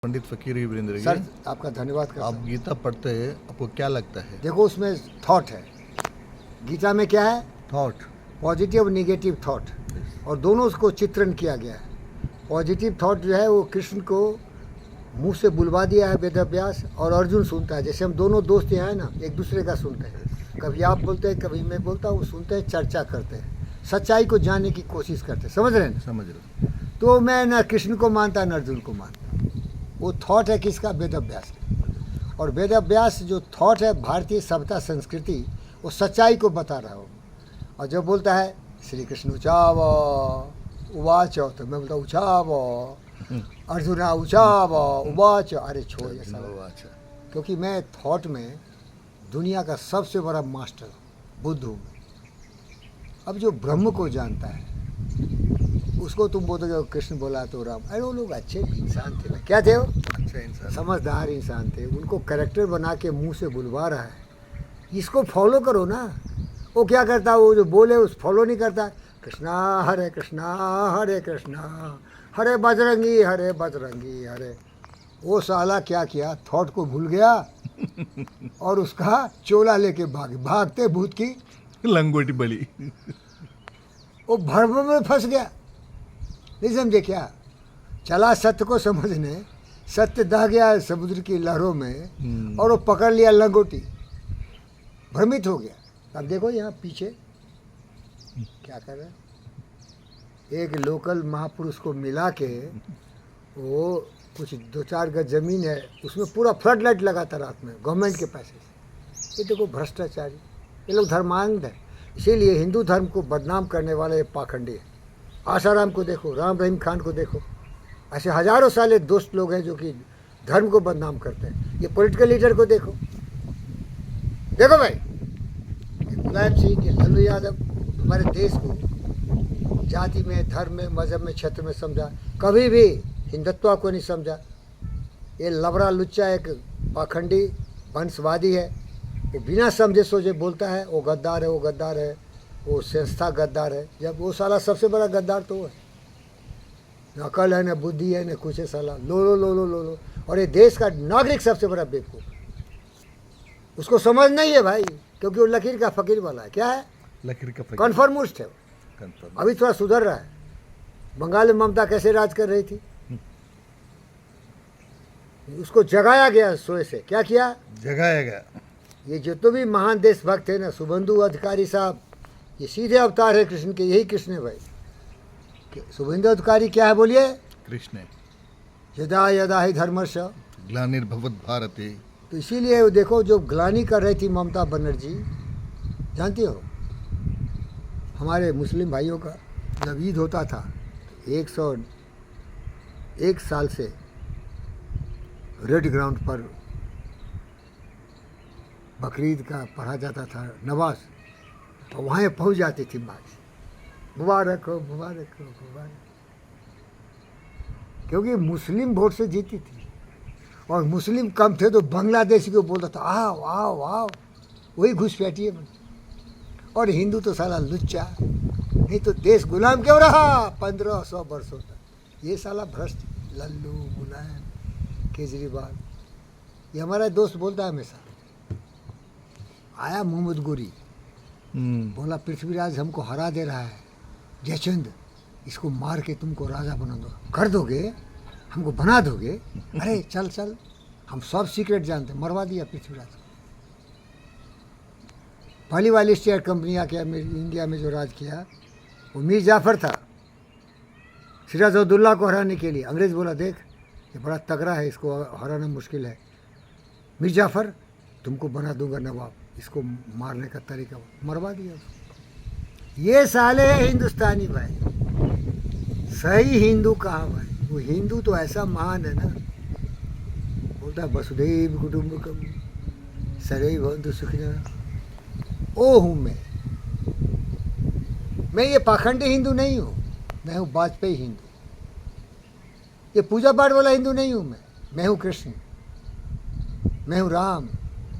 पंडित फकीर वीरेंद्र जी, सर आपका धन्यवाद करता आप हूं। गीता पढ़ते हैं, आपको क्या लगता है? देखो उसमें थॉट है, गीता में क्या है, थॉट। पॉजिटिव निगेटिव थॉट, और दोनों उसको चित्रण किया गया है। पॉजिटिव थॉट जो है वो कृष्ण को मुंह से बुलवा दिया है वेदव्यास, और अर्जुन सुनता है। जैसे हम दोनों दोस्त यहाँ हैं ना, एक दूसरे का सुनते हैं, कभी आप बोलते हैं कभी मैं बोलता हूँ, सुनते हैं, चर्चा करते हैं, सच्चाई को जानने की कोशिश करते हैं। समझ रहे हैं ना? समझ रहे। तो मैं ना कृष्ण को मानता न अर्जुन को मानता। वो थॉट है किसका? वेदव्यास का। और वेदव्यास जो थॉट है भारतीय सभ्यता संस्कृति, वो सच्चाई को बता रहा हो। और जब बोलता है श्री कृष्ण उचाव उवाच, तो मैं बोलता उचाव, अर्जुना उचाव उवाच, अरे छोड़ ये सब। अच्छा, क्योंकि मैं थॉट में दुनिया का सबसे बड़ा मास्टर हूँ, बुद्ध हूँ। अब जो ब्रह्म को जानता है उसको तुम बोलोगे कृष्ण बोला तो राम, अरे वो लोग अच्छे इंसान थे भाई। क्या थे वो? अच्छा इंसान। समझदार इंसान थे। उनको कैरेक्टर बना के मुंह से बुलवा रहा है, इसको फॉलो करो ना। वो क्या करता है, वो जो बोले उस फॉलो नहीं करता। कृष्णा हरे कृष्णा हरे कृष्णा हरे बजरंगी हरे। वो साला क्या किया, थॉट को भूल गया और उसका चोला लेके भागते भूत की लंगोटी बली। वो भ्रम में फंस गया। नहीं समझे क्या? चला सत्य को समझने, सत्य दह गया समुद्र की लहरों में, और वो पकड़ लिया लंगोटी, भ्रमित हो गया। अब देखो यहाँ पीछे क्या कर रहे हैं, एक लोकल महापुरुष को मिला के, वो कुछ 2-4 गज जमीन है, उसमें पूरा फ्लड लाइट लगा था रात में गवर्नमेंट के पैसे से। ये देखो भ्रष्टाचारी, ये लोग धर्मांध है। इसीलिए हिंदू धर्म को बदनाम करने वाले ये पाखंडी है। आसाराम को देखो, राम रहीम खान को देखो, ऐसे हजारों साले दोस्त लोग हैं जो कि धर्म को बदनाम करते हैं। ये पॉलिटिकल लीडर को देखो, देखो भाई, मुलायम सिंह, ये लालू यादव, हमारे देश को जाति में, धर्म में, मजहब में, क्षेत्र में समझा, कभी भी हिंदुत्व को नहीं समझा। ये लबरा लुच्चा एक पाखंडी वंशवादी है, वो बिना समझे सोचे बोलता है वो गद्दार है, वो गद्दार है, वो संस्था गद्दार है। जब वो साला सबसे बड़ा गद्दार तो वो है। न अकल है, न बुद्धि है, न कुछ है, साला लो लो लो लो लो लो। और ये देश का नागरिक सबसे बड़ा बेवकूफ, उसको समझ नहीं है भाई, क्योंकि वो लकीर का फकीर वाला है। क्या है? लकीर का फकीर। कन्फर्मिस्ट है वो। Confirm। अभी थोड़ा सुधर रहा है। बंगाल में ममता कैसे राज कर रही थी, उसको जगाया गया सोए से। क्या किया? जगाया गया। ये जितने भी महान देशभक्त थे ना, शुभेंदु अधिकारी साहब, ये सीधे अवतार है कृष्ण के। यही कृष्ण है भाई। शुभेंदु अधिकारी क्या है बोलिए? कृष्ण यदा यदा ही धर्मश। ग्लानिर्भवत भारते। तो इसीलिए वो देखो, जो ग्लानि कर रही थी ममता बनर्जी, जानती हो, हमारे मुस्लिम भाइयों का जब ईद होता था, 101 साल से रेड ग्राउंड पर बकरीद का पढ़ा जाता था नमाज, तो वहाँ पहुँच जाती थी बात, मुबारक हो मुबारक हो मुबारक, क्योंकि मुस्लिम वोट से जीती थी। और मुस्लिम कम थे तो बांग्लादेशी को बोलता था आओ आओ आओ, वही घुसपैठिए बन। और हिंदू तो साला लुच्चा, नहीं तो देश गुलाम क्यों रहा 1500 वर्षों तक। ये साला भ्रष्ट लल्लू मुलायम केजरीवाल। ये हमारा दोस्त बोलता है हमेशा। आया मोहम्मद गोरी, बोला पृथ्वीराज हमको हरा दे रहा है, जयचंद इसको मार के तुमको राजा बना दो, कर दोगे, हमको बना दोगे? अरे चल चल, हम सब सीक्रेट जानते। मरवा दिया पृथ्वीराज को। पहली वाली स्टेट कंपनी आके इंडिया में जो राज किया वो मीर जाफर था, सिराजुद्दौला को हराने के लिए। अंग्रेज बोला देख ये बड़ा तगड़ा है, इसको हराना मुश्किल है, मीर जाफर तुमको बना दूंगा नवाब, इसको मारने का तरीका। मरवा दिया उसको। ये साले है हिंदुस्तानी भाई, सही हिंदू कहाँ भाई? वो हिंदू तो ऐसा महान है ना, बोलता है वसुधैव कुटुंबकम सदैव भवन्तु सुखिनः। ओ हूँ मैं ये पाखंडी हिंदू नहीं हूँ, मैं हूँ वाजपेयी हिंदू। ये पूजा पाठ वाला हिंदू नहीं हूँ मैं हूँ कृष्ण, मैं हूँ राम।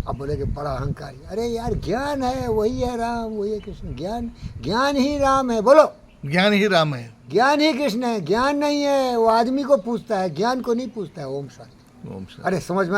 अब बोले कि बड़ा अहंकारी। अरे यार ज्ञान है, वही है राम, वही है कृष्ण। ज्ञान ज्ञान ही राम है। बोलो ज्ञान ही राम है। ज्ञान ही कृष्ण है, ज्ञान नहीं है। वो आदमी को पूछता है, ज्ञान को नहीं पूछता है। ओम शांति। ओम शांति। अरे समझ में